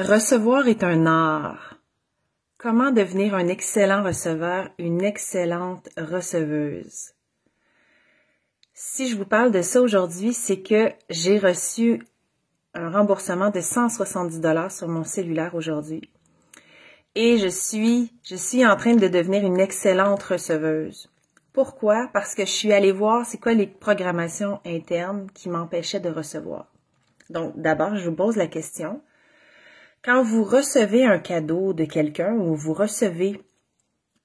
Recevoir est un art. Comment devenir un excellent receveur, une excellente receveuse? Si je vous parle de ça aujourd'hui, c'est que j'ai reçu un remboursement de 170 $ sur mon cellulaire aujourd'hui. Et je suis en train de devenir une excellente receveuse. Pourquoi? Parce que je suis allée voir c'est quoi les programmations internes qui m'empêchaient de recevoir. Donc, d'abord, je vous pose la question. Quand vous recevez un cadeau de quelqu'un ou vous recevez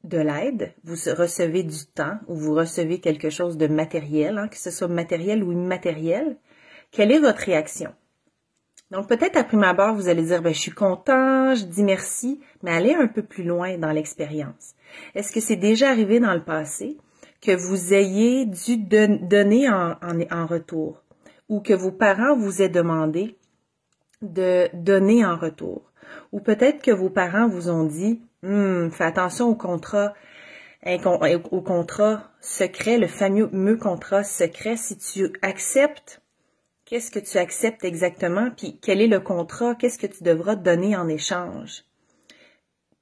de l'aide, vous recevez du temps ou vous recevez quelque chose de matériel, que ce soit matériel ou immatériel, quelle est votre réaction? Donc, peut-être à prime abord, vous allez dire, je suis content, je dis merci, mais allez un peu plus loin dans l'expérience. Est-ce que c'est déjà arrivé dans le passé que vous ayez dû donner en retour ou que vos parents vous aient demandé de donner en retour? Ou peut-être que vos parents vous ont dit, fais attention au contrat secret, le fameux contrat secret, si tu acceptes, qu'est-ce que tu acceptes exactement, puis quel est le contrat, qu'est-ce que tu devras donner en échange?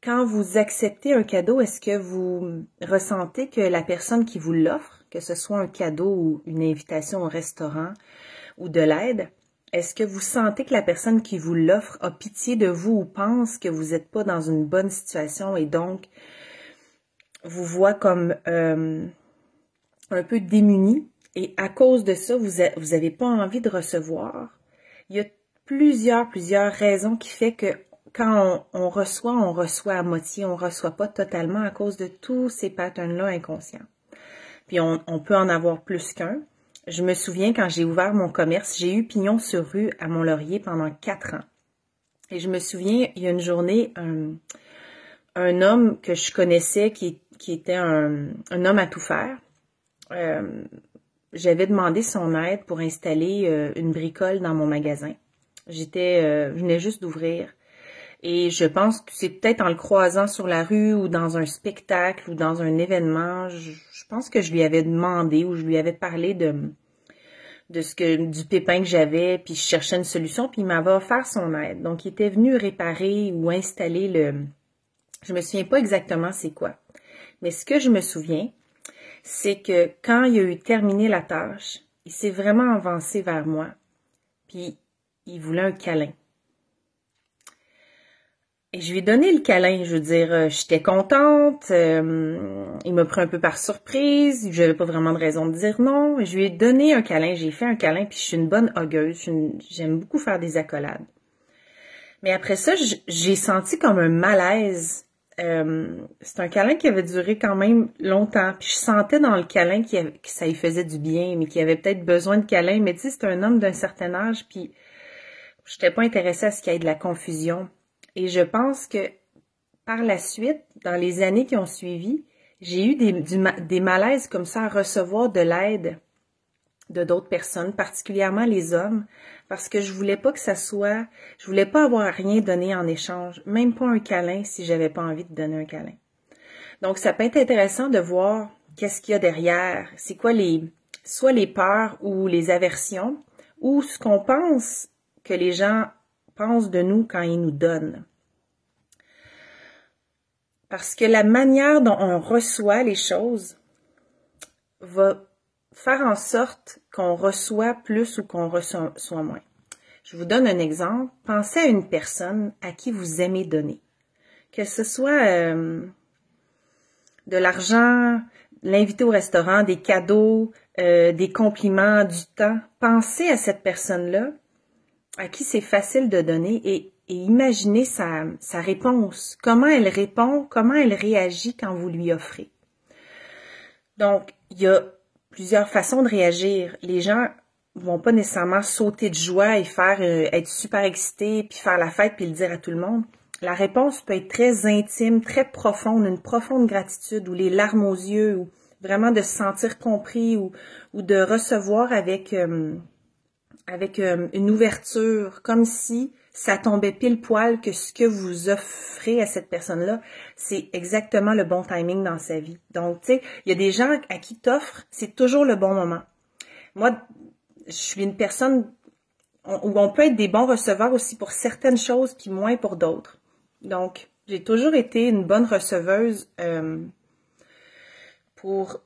Quand vous acceptez un cadeau, est-ce que vous ressentez que la personne qui vous l'offre, que ce soit un cadeau ou une invitation au restaurant ou de l'aide, est-ce que vous sentez que la personne qui vous l'offre a pitié de vous ou pense que vous n'êtes pas dans une bonne situation et donc vous voit comme un peu démuni et à cause de ça, vous avez pas envie de recevoir? Il y a plusieurs raisons qui fait que quand on reçoit à moitié, on reçoit pas totalement à cause de tous ces patterns-là inconscients. Puis on peut en avoir plus qu'un. Je me souviens quand j'ai ouvert mon commerce, j'ai eu pignon sur rue à Mont-Laurier pendant 4 ans. Et je me souviens, il y a une journée, un homme que je connaissais qui était un homme à tout faire, j'avais demandé son aide pour installer une bricole dans mon magasin. Je venais juste d'ouvrir. Et je pense que c'est peut-être en le croisant sur la rue ou dans un spectacle ou dans un événement, je pense que je lui avais demandé ou je lui avais parlé du pépin que j'avais, puis je cherchais une solution, puis il m'avait offert son aide. Donc, il était venu réparer ou installer je me souviens pas exactement c'est quoi. Mais ce que je me souviens, c'est que quand il a eu terminé la tâche, il s'est vraiment avancé vers moi, puis il voulait un câlin. Et je lui ai donné le câlin, je veux dire, j'étais contente, il m'a pris un peu par surprise, j'avais pas vraiment de raison de dire non, je lui ai donné un câlin, j'ai fait un câlin, puis je suis une bonne huggeuse, j'aime beaucoup faire des accolades. Mais après ça, j'ai senti comme un malaise. C'est un câlin qui avait duré quand même longtemps, puis je sentais dans le câlin que ça lui faisait du bien, mais qu'il avait peut-être besoin de câlin, mais tu sais, c'est un homme d'un certain âge, puis j'étais pas intéressée à ce qu'il y ait de la confusion. Et je pense que par la suite, dans les années qui ont suivi, j'ai eu des malaises comme ça à recevoir de l'aide de d'autres personnes, particulièrement les hommes, parce que je voulais pas avoir rien donné en échange, même pas un câlin si j'avais pas envie de donner un câlin. Donc, ça peut être intéressant de voir qu'est-ce qu'il y a derrière, c'est quoi soit les peurs ou les aversions, ou ce qu'on pense que les gens pensent de nous quand ils nous donnent. Parce que la manière dont on reçoit les choses va faire en sorte qu'on reçoit plus ou qu'on reçoit moins. Je vous donne un exemple. Pensez à une personne à qui vous aimez donner. Que ce soit de l'argent, l'inviter au restaurant, des cadeaux, des compliments, du temps. Pensez à cette personne-là à qui c'est facile de donner et imaginez sa réponse. Comment elle répond, comment elle réagit quand vous lui offrez. Donc, il y a plusieurs façons de réagir. Les gens vont pas nécessairement sauter de joie et être super excités, puis faire la fête, puis le dire à tout le monde. La réponse peut être très intime, très profonde, une profonde gratitude, ou les larmes aux yeux, ou vraiment de se sentir compris, ou de recevoir avec une ouverture, comme si ça tombait pile poil que ce que vous offrez à cette personne-là, c'est exactement le bon timing dans sa vie. Donc, tu sais, il y a des gens à qui t'offres, c'est toujours le bon moment. Moi, je suis une personne où on peut être des bons receveurs aussi pour certaines choses, puis moins pour d'autres. Donc, j'ai toujours été une bonne receveuse pour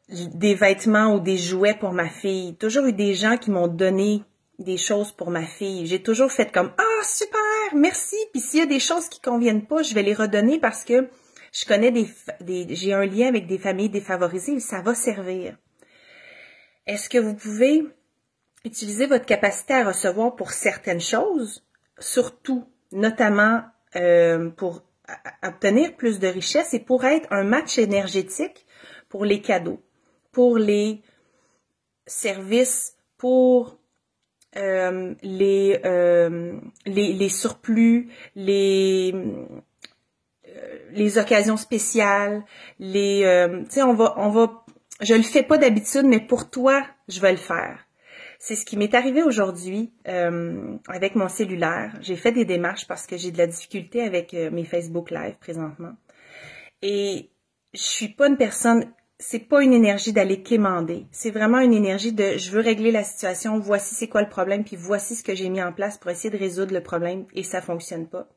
des vêtements ou des jouets pour ma fille. Toujours eu des gens qui m'ont donné des choses pour ma fille. J'ai toujours fait comme « Ah, super, merci! » Puis s'il y a des choses qui conviennent pas, je vais les redonner parce que je connais j'ai un lien avec des familles défavorisées et ça va servir. Est-ce que vous pouvez utiliser votre capacité à recevoir pour certaines choses, surtout, notamment pour obtenir plus de richesse et pour être un match énergétique pour les cadeaux, pour les services, pour les surplus, les occasions spéciales, tu sais, je le fais pas d'habitude, mais pour toi, je vais le faire. C'est ce qui m'est arrivé aujourd'hui avec mon cellulaire. J'ai fait des démarches parce que j'ai de la difficulté avec mes Facebook Live présentement. Et je suis pas une personne, c'est pas une énergie d'aller quémander. C'est vraiment une énergie de je veux régler la situation, voici c'est quoi le problème, puis voici ce que j'ai mis en place pour essayer de résoudre le problème et ça fonctionne pas.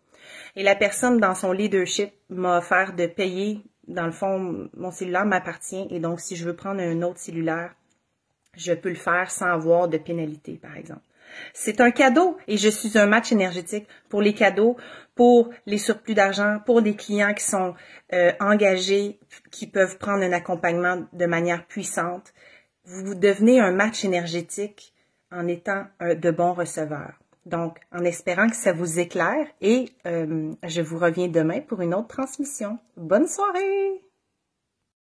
Et la personne dans son leadership m'a offert de payer, dans le fond, mon cellulaire m'appartient et donc si je veux prendre un autre cellulaire, je peux le faire sans avoir de pénalité, par exemple. C'est un cadeau et je suis un match énergétique pour les cadeaux, pour les surplus d'argent, pour des clients qui sont engagés, qui peuvent prendre un accompagnement de manière puissante. Vous devenez un match énergétique en étant de bons receveurs. Donc, en espérant que ça vous éclaire et je vous reviens demain pour une autre transmission. Bonne soirée!